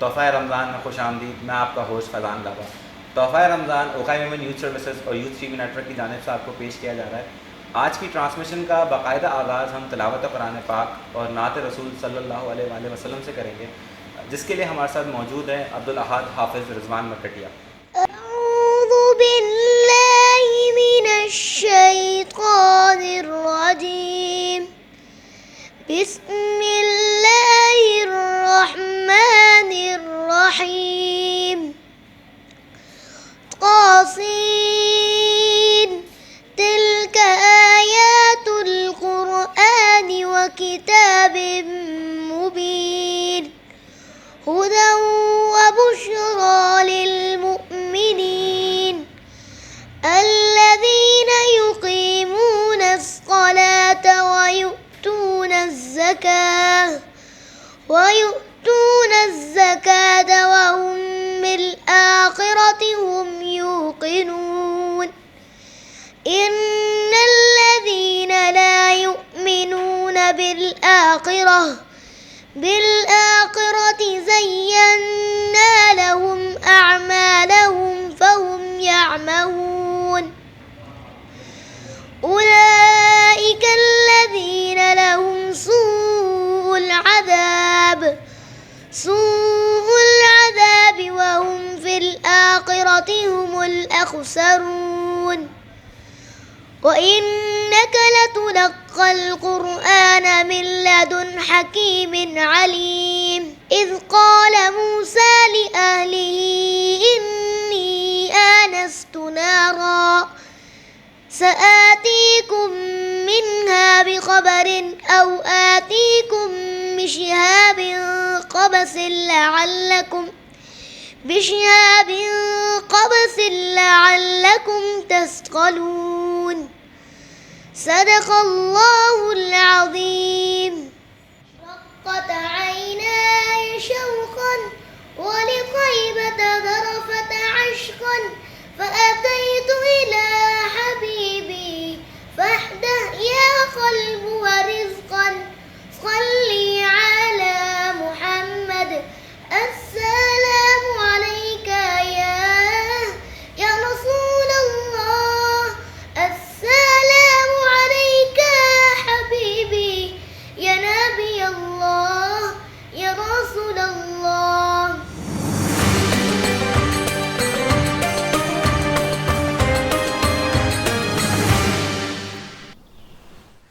तोहफ़ा रमज़ान में खुश आमदीद। मैं आपका होस्ट फैज़ान लाबा। तोहफ़ा रमज़ान ओकाई वुमेन यूथ सर्विसेज और यूथ टीवी नेटवर्क की जानिब से आपको पेश किया जा रहा है। आज की ट्रांसमिशन का बाकायदा आगाज़ हम तिलावत कुरान पाक और नात रसूल सल्लल्लाहु अलैहि वसल्लम से करेंगे, जिसके लिए हमारे साथ मौजूद हैं अब्दुल अहद हाफिज़ रिजवान मरकटिया। अऊज़ु बिल्लाहि मिनश शैतानिर रजीम। बिस्मिल्लाहिर रहमानिर रहीम। क़ासिन तिल्क आयातुल क़ुरआनि व किताबिम मुबीन। हुदन व बुश्रा लिल मुमिनीन अल्लज़ीना युक़ीमूनस क़लात व यु'तूनज़ ज़कात व हुम बिल आखिरति हुम यूक़िनून। इन्नल्लज़ीना ला यु'मिनून बिल-आखिरति ज़य्यन्ना लहुम अअमालहुम फहुम यअमहून। उलाइका अल्लज़ीना लहुम सूउल अज़ाब व हुम फिल आखिरति हुमुल अख़सरून। व इन्नका लतुलक़्क़ल क़ुरआन मिन लदुन हकीमिन अलीम। इज़ क़ाल मूसा लिअहलिही इन्नी आनस्तु नारा सआतीकुम मिन्हा बिख़बरिन औ आतीकुम बिशिहाब क़बस लअल्लकुम तस्क़लून। सदक़ल्लाहुल अज़ीम। रक़्क़त ऐनाय शौक़न व लितैबत ज़रफ़त अश्क़न फ़अतैतु इला हबीबी फ़हदह या क़ल्ब व रिज़क़न सल्ली अला मुहम्मद। अस्सलामु अलैका या रसूलल्लाह। अस्सलामु अलैका हबीबी या नबी अल्लाह या रसूलल्लाह।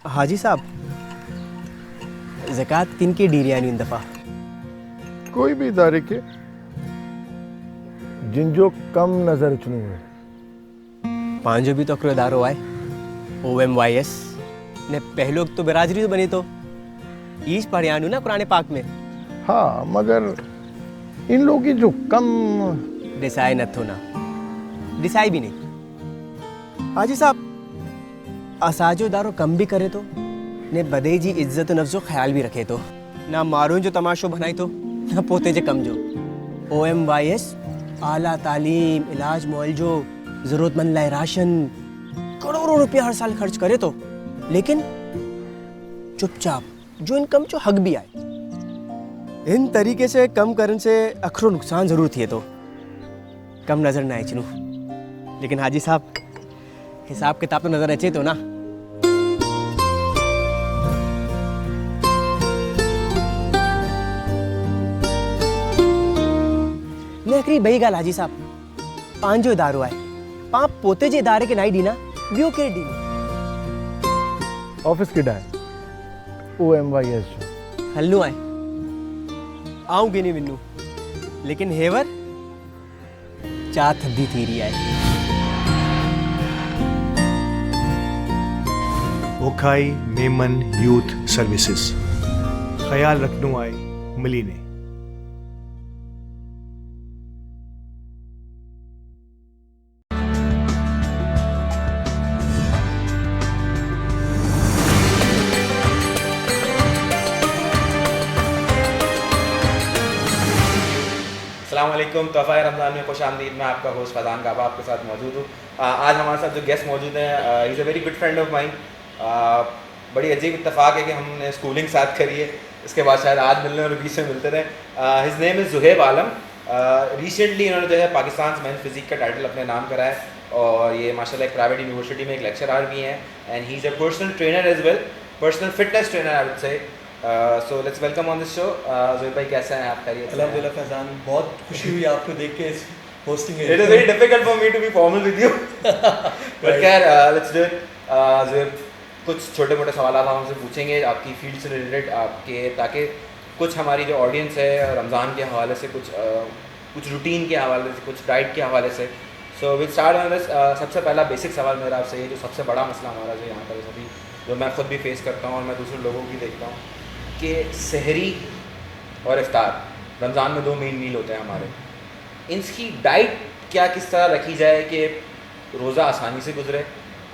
हाजी साहब, ज़कात किन की डीरियानी इन दफ़ा? कोई भी इदारे के जिन जो कम नज़र चुनू है। पांचो भी तो अक्रो इदारो आए OMYS ने पहलो तो बिरादरी तो बनी तो ईश पढ़ियानु ना कुरान पाक में। हाँ, मगर इन लोगों की जो कम डिसाई न थो ना डिसाई भी नहीं। हाजी साहब, असाजो दारो कम भी करे तो ने बदे जी इज्जत नफ्स जो ख्याल भी रखे तो ना मारो जो तमाशो बनाई तो ना पोते जे कम जो। OMYS आला तालीम, इलाज मुआलजो, ज़रूरतमंद लाए राशन, करोड़ों रुपया हर साल खर्च करे तो, लेकिन चुपचाप जो इनकम जो हक भी आए। इन तरीके से कम करने से अखरो नुकसान जरूर थिए तो कम नजर ना आए। लेकिन हाजी साहब, हिसाब किताब तो नजर अचे तो ना। नकरी बई गाल हाजी साहब, पांचो इदारो आए पाप पोते जे इदारे के नाई डीना बियो के डी ऑफिस की डाय OMYS जो हल्लू आए आऊंगी नहीं मिन्नू, लेकिन हेवर चा थद्दी थी रही आए। ओखाई मेमन यूथ सर्विसेज ख्याल रखनो आए मिली ने। अस्सलाम वालेकुम। तोहफ़ा रमज़ान में खुश आमदीद। मैं आपका होस्ट फैज़ान लाबा आपके साथ मौजूद हूँ। आज हमारे साथ जो गेस्ट मौजूद हैं, ही is a very good friend of mine. बड़ी अजीब इत्तेफाक है कि हमने स्कूलिंग साथ करी है इसके बाद शायद आज मिलने और बीच में मिलते रहे। His name is Zuhaib Alam. Recently इन्होंने जो है पाकिस्तान मेंस फिजिक का टाइटल अपने नाम करा है और ये माशाल्लाह एक प्राइवेट यूनिवर्सिटी में एक लेक्चरर भी हैं and he is a personal trainer as well, personal fitness trainer I would say. So let's welcome on this show. Zuhaib भाई कैसे हैं आप? खैरियत से हैं? अल्हम्दुलिल्लाह फैज़ान, बहुत खुशी हुई आपको देख के इस hosting It is very difficult for me to be formal with you. But खैर let's do it. ज़ुहैब, कुछ छोटे मोटे सवाल आप हमसे पूछेंगे आपकी फील्ड से रिलेटेड आपके, ताकि कुछ हमारी जो ऑडियंस है रमज़ान के हवाले से, कुछ रूटीन के हवाले से, कुछ डाइट के हवाले से। So will start on this. सबसे पहला बेसिक सवाल मेरा आपसे ये, जो सबसे बड़ा मसला हमारा जो यहाँ पर सभी, जो मैं ख़ुद भी फेस करता हूँ और मैं दूसरे लोगों की देखता हूँ, कि सहरी और इफ्तार रमज़ान में 2 मेन मील होते हैं हमारे, इनकी डाइट क्या किस तरह रखी जाए कि रोज़ा आसानी से गुजरे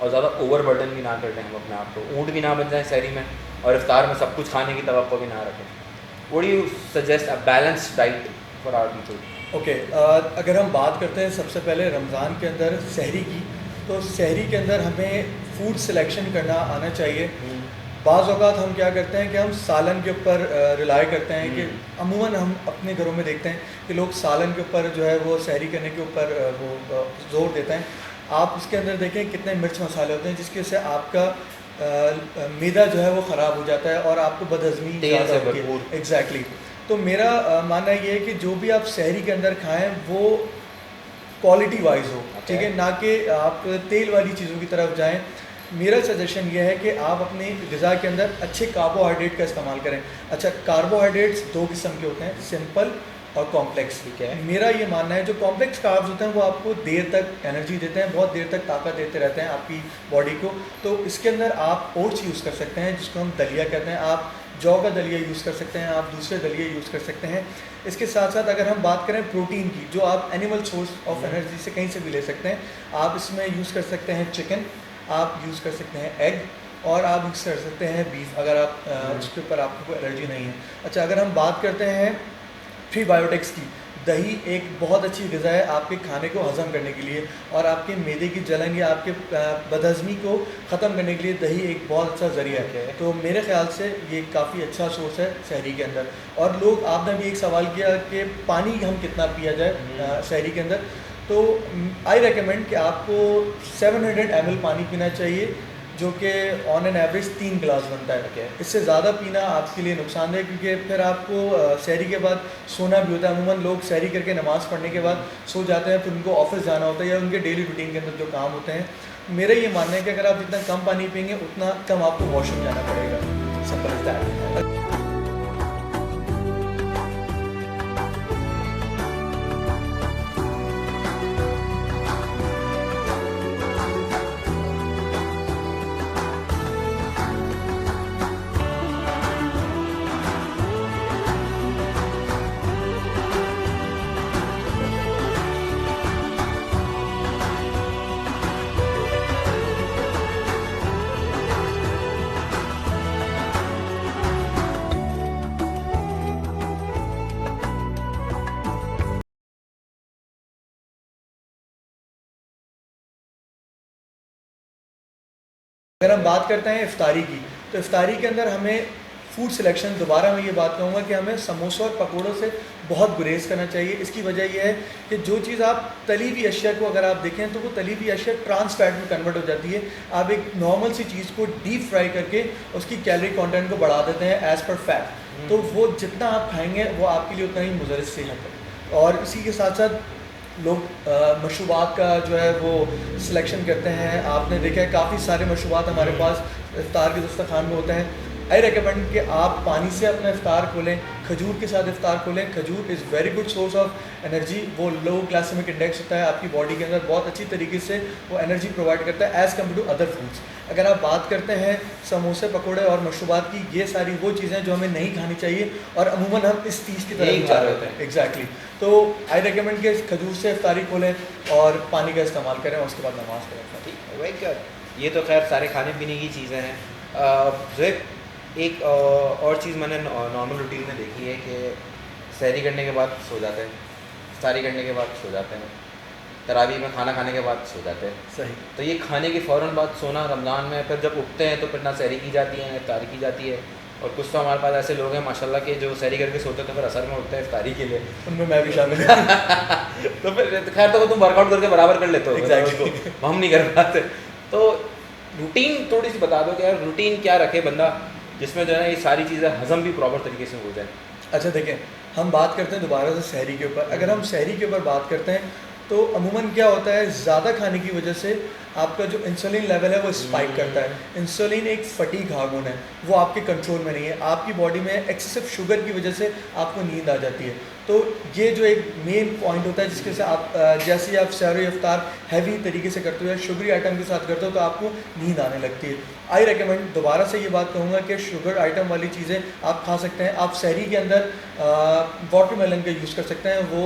और ज़्यादा ओवरबर्डन भी ना कर दें हम अपने आप को, ऊँट भी ना बन जाए सहरी में और इफ्तार में सब कुछ खाने की तवक्को भी ना रखें। What do you suggest a balanced diet for our people? Okay, अगर हम बात करते हैं सबसे पहले रमज़ान के अंदर सहरी की, तो सहरी के अंदर हमें फूड सिलेक्शन करना आना चाहिए। बाज़ औक़ात हम क्या करते हैं कि हम सालन के ऊपर रिलाई करते हैं कि अमूमन हम अपने घरों में देखते हैं कि लोग सालन के ऊपर जो है वो सहरी करने के ऊपर वो ज़ोर देते हैं। आप उसके अंदर देखें कितने मिर्च मसाले होते हैं जिसकी वजह से आपका मैदा जो है वो ख़राब हो जाता है और आपको बदहज़मी ज़्यादा होती है। एग्जैक्टली। तो मेरा मानना ये है कि जो भी आप सहरी के अंदर खाएं वो क्वालिटी वाइज हो, ठीक है, ना कि आप तेल वाली चीज़ों की तरफ जाएं। मेरा सजेशन ये है कि आप अपनी ग़िज़ा के अंदर अच्छे कार्बोहाइड्रेट का इस्तेमाल करें। अच्छा, कार्बोहाइड्रेट्स 2 किस्म के होते हैं, सिंपल और कॉम्प्लेक्स, ठीक है। मेरा ये मानना है जो कॉम्प्लेक्स कार्ब्स होते हैं वो आपको देर तक एनर्जी देते हैं, बहुत देर तक ताकत देते रहते हैं आपकी बॉडी को। तो इसके अंदर आप ओट्स यूज़ कर सकते हैं जिसको हम दलिया कहते हैं, आप जौ का दलिया यूज़ कर सकते हैं, आप दूसरे दलिया यूज़ कर सकते हैं। इसके साथ साथ अगर हम बात करें प्रोटीन की, जो आप एनिमल सोर्स ऑफ एनर्जी से कहीं से भी ले सकते हैं, आप इसमें यूज़ कर सकते हैं चिकन, आप यूज़ कर सकते हैं एग, और आप यूज़ कर सकते हैं बीफ अगर आप उसके ऊपर आपको कोई एलर्जी नहीं है। अच्छा, अगर हम बात करते हैं प्रीबायोटिक्स की, दही एक बहुत अच्छी ग़िज़ा है आपके खाने को हज़म करने के लिए और आपके मैदे की जलन या आपके बदहज़मी को ख़त्म करने के लिए दही एक बहुत अच्छा ज़रिया है। तो मेरे ख़्याल से ये काफ़ी अच्छा सोर्स है सहरी के अंदर। और लोग, आपने भी एक सवाल किया कि पानी हम कितना पिया जाए सहरी के अंदर, तो आई रेकमेंड कि आपको 700 ml पानी पीना चाहिए, जो कि ऑन एन एवरेज 3 गिलास बनता है। इससे ज़्यादा पीना आपके लिए नुकसानदेह, क्योंकि फिर आपको सहरी के बाद सोना भी होता है। अमूमन लोग सहरी करके नमाज़ पढ़ने के बाद सो जाते हैं, फिर उनको ऑफिस जाना होता है या उनके डेली रूटीन के अंदर जो काम होते हैं। मेरा ये मानना है कि अगर आप जितना कम पानी पिएंगे उतना कम आपको वॉशरूम जाना पड़ेगा। Simple as that. अगर हम बात करते हैं इफ्तारी की, तो इफ्तारी के अंदर हमें फूड सिलेक्शन, दोबारा मैं ये बात कहूँगा कि हमें समोसा और पकौड़ों से बहुत गुरेज करना चाहिए। इसकी वजह यह है कि जो चीज़ आप तली हुई अशिया को अगर आप देखें तो वो तली हुई अशिया ट्रांस फैट में कन्वर्ट हो जाती है। आप एक नॉर्मल सी चीज़ को डीप फ्राई करके उसकी कैलोरी कंटेंट को बढ़ा देते हैं एज़ पर फैट, तो वो जितना आप खाएँगे वो आपके लिए उतना ही मुज़र सेहत है। और इसी के साथ साथ लोग मशरूबात का जो है वो सिलेक्शन करते हैं। आपने देखा है काफ़ी सारे मशरूबात हमारे पास इफ्तार के दस्तरखान में होते हैं। आई रिकमेंड कि आप पानी से अपना इफ्तार खोलें, खजूर के साथ इफ्तार खोलें। खजूर is very good source of energy. वो लो ग्लाइसेमिक इंडेक्स होता है आपकी बॉडी के अंदर, बहुत अच्छी तरीके से वो एनर्जी प्रोवाइड करता है as compare to other foods. अगर आप बात करते हैं समोसे, पकौड़े और मशरूबात की, ये सारी वो चीज़ें जो हमें नहीं खानी चाहिए और अमूमन हम इस चीज़ की तरफ जा रहे होते हैं। एग्जैक्टली। तो आई रिकमेंड कि खजूर से इफ्तारी खोलें और पानी का इस्तेमाल करें और उसके बाद नमाज़ पढ़ें। ठीक, वेरी गुड। ये तो खैर सारे खाने पीने की चीज़ें हैं। एक और चीज़ मैंने नॉर्मल रूटीन में देखी है कि सहरी करने के बाद सो जाते हैं, इफ्तारी करने के बाद सो जाते हैं, तरावी में खाना खाने के बाद सो जाते हैं। सही। तो ये खाने के फ़ौरन बाद सोना रमज़ान में, फिर जब उठते हैं तो फिर ना सहरी की जाती है ना इफ्तारी की जाती है, और कुछ तो हमारे पास ऐसे लोग हैं माशाल्लाह के जो सहरी करके सोते थे फिर असर में उठते हैं इफ्तारी के लिए। उनमें मैं भी शामिल हूँ। तो फिर खैर तो वो तुम वर्कआउट करके बराबर कर लेते हो Exactly. उसको, हम नहीं कर पाते। तो रूटीन थोड़ी सी बता दो कि यार रूटीन क्या रखे बंदा जिसमें जो है ना ये सारी चीज़ें हजम भी प्रॉपर तरीके से हो जाए। अच्छा देखें, हम बात करते हैं दोबारा से सहरी के ऊपर। अगर हम सहरी के ऊपर बात करते हैं तो अमूमन क्या होता है, ज़्यादा खाने की वजह से आपका जो इंसुलिन लेवल है वो स्पाइक करता है। इंसुलिन एक फटीग हार्मोन है, वो आपके कंट्रोल में नहीं है। आपकी बॉडी में एक्सेसिव शुगर की वजह से आपको नींद आ जाती है। तो ये जो एक मेन पॉइंट होता है जिसके से आप जैसे ही आप सहर इफ्तार हैवी तरीके से करते हो या शुगरी आइटम के साथ करते हो तो आपको नींद आने लगती है। आई रेकमेंड, दोबारा से ये बात कहूँगा कि शुगर आइटम वाली चीज़ें आप खा सकते हैं। आप सहरी के अंदर वाटरमेलन का यूज़ कर सकते हैं, वो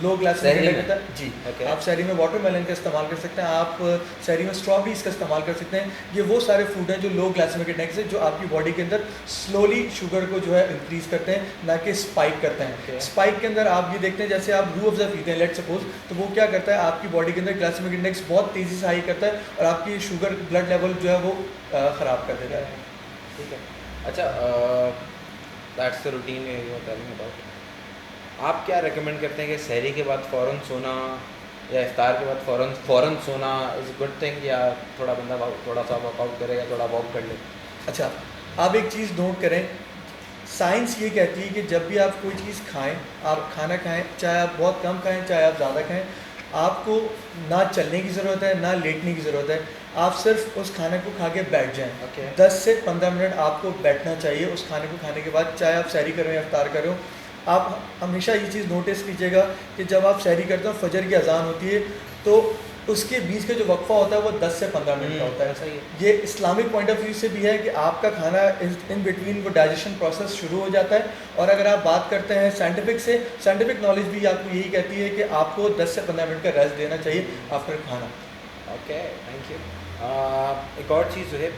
लो ग्लाइसेमिक इंडेक्स है जी। Okay. आप सहरी में वाटरमेलन का इस्तेमाल कर सकते हैं, आप सहरी में स्ट्रॉबेरीज का इस्तेमाल कर सकते हैं। ये वो सारे फूड हैं जो लो ग्लाइसेमिक इंडेक्स है, जो आपकी बॉडी के अंदर स्लोली शुगर को जो है इंक्रीज़ करते हैं, ना कि स्पाइक करते हैं। Okay. स्पाइक के अंदर आप ये देखते हैं जैसे आप रूह अफ़ज़ा पीते हैं लेट सपोज, तो वो क्या करता है आपकी बॉडी के अंदर ग्लाइसेमिक इंडेक्स बहुत तेज़ी से हाई करता है और आपकी शुगर ब्लड लेवल जो है वो ख़राब कर देता है। ठीक है, अच्छा that's the routine you are telling about. आप क्या रेकमेंड करते हैं कि सहरी के बाद फ़ौरन सोना या इफ्तार के बाद फ़ौरन सोना इज़ गुड थिंग, या थोड़ा बंदा थोड़ा सा वर्कआउट करे या थोड़ा वॉक कर ले? अच्छा, आप एक चीज़ नोट करें, साइंस ये कहती है कि जब भी आप कोई चीज़ खाएं, आप खाना खाएं, चाहे आप बहुत कम खाएं चाहे आप ज़्यादा खाएं, आपको ना चलने की ज़रूरत है ना लेटने की ज़रूरत है। आप सिर्फ उस खाने को खा के बैठ जाएं। Okay. 10 से 15 मिनट आपको बैठना चाहिए उस खाने को खाने के बाद, चाहे आप सहरी करें या इफ्तार करें। आप हमेशा ये चीज़ नोटिस कीजिएगा कि जब आप सहरी करते हो फजर की अजान होती है तो उसके बीच का जो वक्फा होता है वो 10 से 15 मिनट का होता है। सही है। ये इस्लामिक पॉइंट ऑफ व्यू से भी है कि आपका खाना इन बिटवीन वो डाइजेशन प्रोसेस शुरू हो जाता है। और अगर आप बात करते हैं साइंटिफिक से, साइंटिफिक नॉलेज भी आपको यही कहती है कि आपको 10 से 15 मिनट का रेस्ट देना चाहिए आफ्टर खाना। Okay, thank you. एक और चीज़ जो है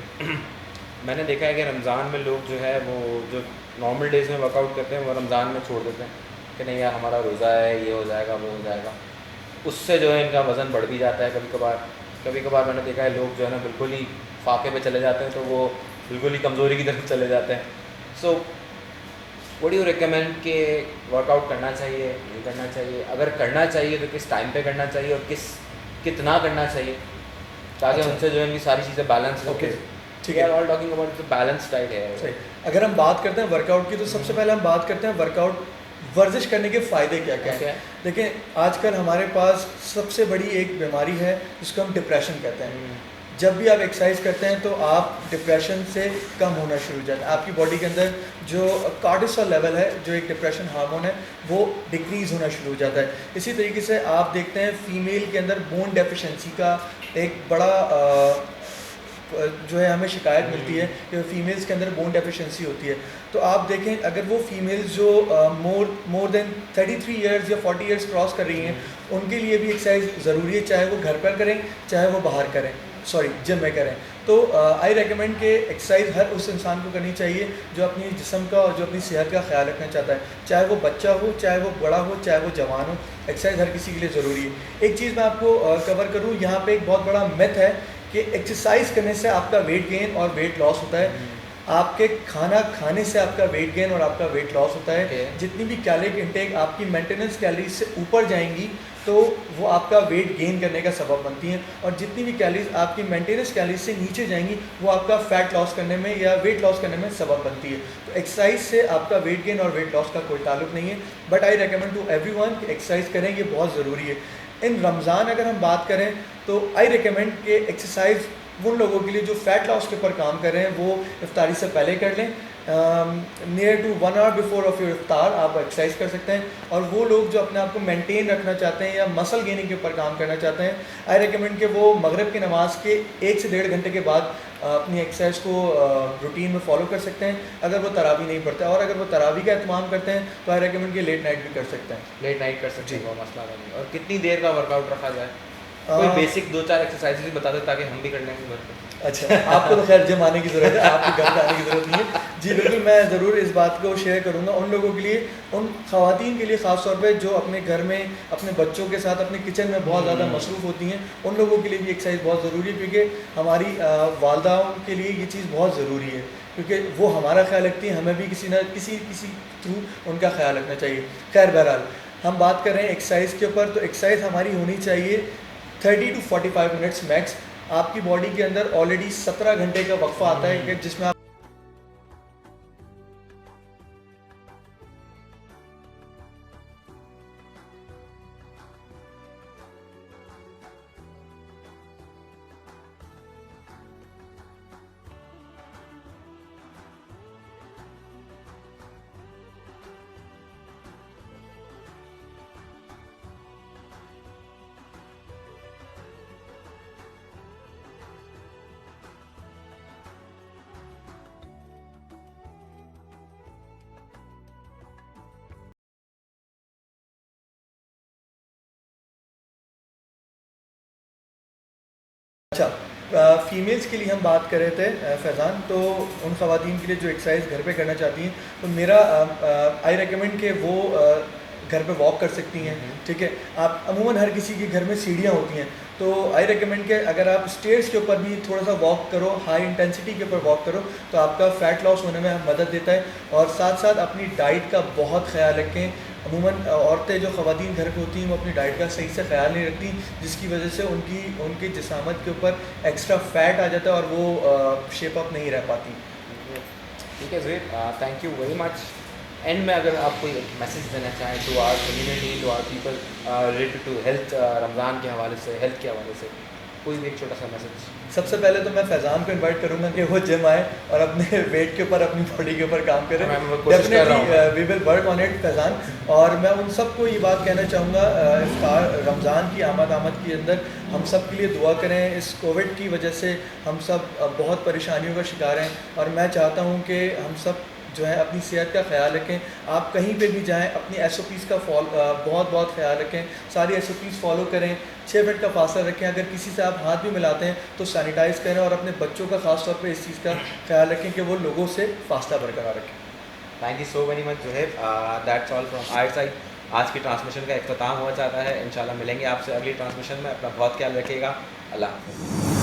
मैंने देखा है कि रमज़ान में लोग जो है वो जो नॉर्मल डेज़ में वर्कआउट करते हैं वो रमज़ान में छोड़ देते हैं कि नहीं यार हमारा रोज़ा है, ये हो जाएगा वो हो जाएगा। उससे जो है इनका वज़न बढ़ भी जाता है। कभी कभार मैंने देखा है लोग जो है ना बिल्कुल ही फाके पे चले जाते हैं, तो वो बिल्कुल ही कमज़ोरी की तरफ चले जाते हैं। सो व्हाट यू रिकमेंड कि वर्कआउट करना चाहिए, नहीं करना चाहिए? अगर करना चाहिए तो किस टाइम पे करना चाहिए और कितना करना चाहिए ताकि अच्छा। उनसे जो है इनकी सारी चीज़ें बैलेंस हो। ओके, ठीक है। All talking about the balance diet है। सही। अगर हम बात करते हैं वर्कआउट की तो सबसे पहले हम बात करते हैं वर्कआउट वर्जिश करने के फ़ायदे क्या क्या हैं। देखें, आजकल हमारे पास सबसे बड़ी एक बीमारी है जिसको हम डिप्रेशन कहते हैं। जब भी आप एक्सरसाइज करते हैं तो आप डिप्रेशन से कम होना शुरू हो जाता है। आपकी बॉडी के अंदर जो कार्टिसोल लेवल है, जो एक डिप्रेशन हार्मोन है, वो डिक्रीज़ होना शुरू हो जाता है। इसी तरीके से आप देखते हैं फीमेल के अंदर बोन डेफिशिएंसी का एक बड़ा जो है हमें शिकायत मिलती है कि फीमेल्स के अंदर बोन डेफिशिएंसी होती है। तो आप देखें अगर वो फीमेल्स जो मोर देन 33 इयर्स या 40 इयर्स क्रॉस कर रही हैं, उनके लिए भी एक्सरसाइज ज़रूरी है, चाहे वो घर पर करें चाहे वो बाहर करें, जिम में करें। तो आई रेकमेंड कि एक्सरसाइज हर उस इंसान को करनी चाहिए जो अपनी जिस्म का और जो अपनी सेहत का ख्याल रखना चाहता है, चाहे वो बच्चा हो, चाहे वो बड़ा हो, चाहे वो जवान हो। एक्सरसाइज हर किसी के लिए ज़रूरी है। एक चीज़ मैं आपको कवर करूँ, यहाँ पे एक बहुत बड़ा मिथ है कि एक्सरसाइज करने से आपका वेट गेन और वेट लॉस होता है। आपके खाना खाने से आपका वेट गेन और आपका वेट लॉस होता है। जितनी भी कैलोरी इंटेक आपकी मेंटेनेंस कैलोरीज से ऊपर जाएंगी तो वो आपका वेट गेन करने का सबब बनती हैं, और जितनी भी कैलोरीज आपकी मेंटेनेंस कैलोरीज से नीचे जाएंगी वो आपका फैट लॉस करने में या वेट लॉस करने में सबब बनती है। तो एक्सरसाइज से आपका वेट गेन और वेट लॉस का कोई ताल्लुक नहीं है, but I recommend to everyone कि एक्सरसाइज करें, ये बहुत ज़रूरी है। इन रमज़ान अगर हम बात करें तो आई रिकमेंड कि एक्सरसाइज उन लोगों के लिए जो फ़ैट लॉस के ऊपर काम कर रहे हैं वो इफ्तारी से पहले कर लें। Near to 1 hour before of your इफ्तार आप एक्सरसाइज कर सकते हैं। और वो लोग जो अपने आप को मेंटेन रखना चाहते हैं या मसल गेनिंग के ऊपर काम करना चाहते हैं, आई रिकमेंड कि वो मगरिब की नमाज के 1 से 1.5 घंटे के बाद अपनी एक्सरसाइज को रूटीन में फॉलो कर सकते हैं, अगर वो तरावी नहीं पढ़ते। और अगर वो तरावी का एहतमाम करते हैं तो आई रिकमेंड कि लेट नाइट भी कर सकते हैं। लेट नाइट कर सकते हैं, वो मसला नहीं। और कितनी देर का वर्कआउट रखा जाए? कोई बेसिक 2-4 एक्सरसाइजेज बता दे ताकि हम भी कर लेंगे घर पे। अच्छा, आपको तो खैर जिम आने की ज़रूरत है, आपको घर पे आने की ज़रूरत नहीं है। जी बिल्कुल, मैं ज़रूर इस बात को शेयर करूँगा उन लोगों के लिए, उन ख़वातीन के लिए ख़ास तौर पे जो अपने घर में अपने बच्चों के साथ अपने किचन में बहुत ज़्यादा मसरूफ़ होती हैं, उन लोगों के लिए भी एक्सरसाइज बहुत ज़रूरी है, क्योंकि हमारी वालदाओं के लिए ये चीज़ बहुत ज़रूरी है, क्योंकि वो हमारा ख्याल रखती हैं, हमें भी किसी थ्रू उनका ख्याल रखना चाहिए। खैर बहरहाल हम बात कर रहे हैं एक्सरसाइज के ऊपर, तो एक्सरसाइज हमारी होनी चाहिए 30 to 45 मिनट्स मैक्स। आपकी बॉडी के अंदर ऑलरेडी 17 घंटे का वक्फा आता है कि जिसमें आप अच्छा, फ़ीमेल्स के लिए हम बात कर रहे थे फैज़ान, तो उन ख़वातीन के लिए जो एक्सरसाइज घर पे करना चाहती हैं, तो मेरा आई रिकमेंड कि वो घर पे वॉक कर सकती हैं, ठीक है। आप अमूमन हर किसी के घर में सीढ़ियाँ होती हैं, तो आई रिकमेंड कि अगर आप स्टेयर्स के ऊपर भी थोड़ा सा वॉक करो, हाई इंटेंसिटी के ऊपर वॉक करो, तो आपका फ़ैट लॉस होने में मदद देता है। और साथ साथ अपनी डाइट का बहुत ख्याल रखें। अमूमन औरतें जो ख़वातीन घर पे होती हैं वो अपनी डाइट का सही से ख्याल नहीं रखती, जिसकी वजह से उनकी जिसामत के ऊपर एक्स्ट्रा फ़ैट आ जाता है और वो शेप अप नहीं रह पाती। ठीक है Zuhaib, thank you very much. End में अगर आप कोई मैसेज देना चाहें to our community, to our people related to health, Ramzan के हवाले से, हेल्थ के हवाले से कोई भी एक छोटा सा मैसेज। सबसे पहले तो मैं फैज़ान को इनवाइट करूंगा कि वो जिम आए और अपने वेट के ऊपर, अपनी बॉडी के ऊपर काम करें। Definitely we will work on it Faizan. और मैं उन सबको ये बात कहना चाहूँगा, इफ्तार रमज़ान की आमद के अंदर हम सब के लिए दुआ करें। इस कोविड की वजह से हम सब बहुत परेशानियों का शिकार हैं, और मैं चाहता हूँ कि हम सब जो है अपनी सेहत का ख्याल रखें। आप कहीं पे भी जाएं, अपनी SOPs का बहुत ख्याल रखें, सारी SOPs फॉलो करें, 6 मिनट का फासला रखें। अगर किसी से आप हाथ भी मिलाते हैं तो सैनिटाइज़ करें, और अपने बच्चों का ख़ास तौर पे इस चीज़ का ख्याल रखें कि वो लोगों से फासला बरकरार रखें। Thank you so very much Zuhaib, that's all from our side. आज की ट्रांसमिशन का इख्तिताम हुआ चाहता है। इंशाल्लाह मिलेंगे आपसे अगली ट्रांसमिशन में। अपना बहुत ख्याल रखिएगा। अल्लाह हाफ़िज़।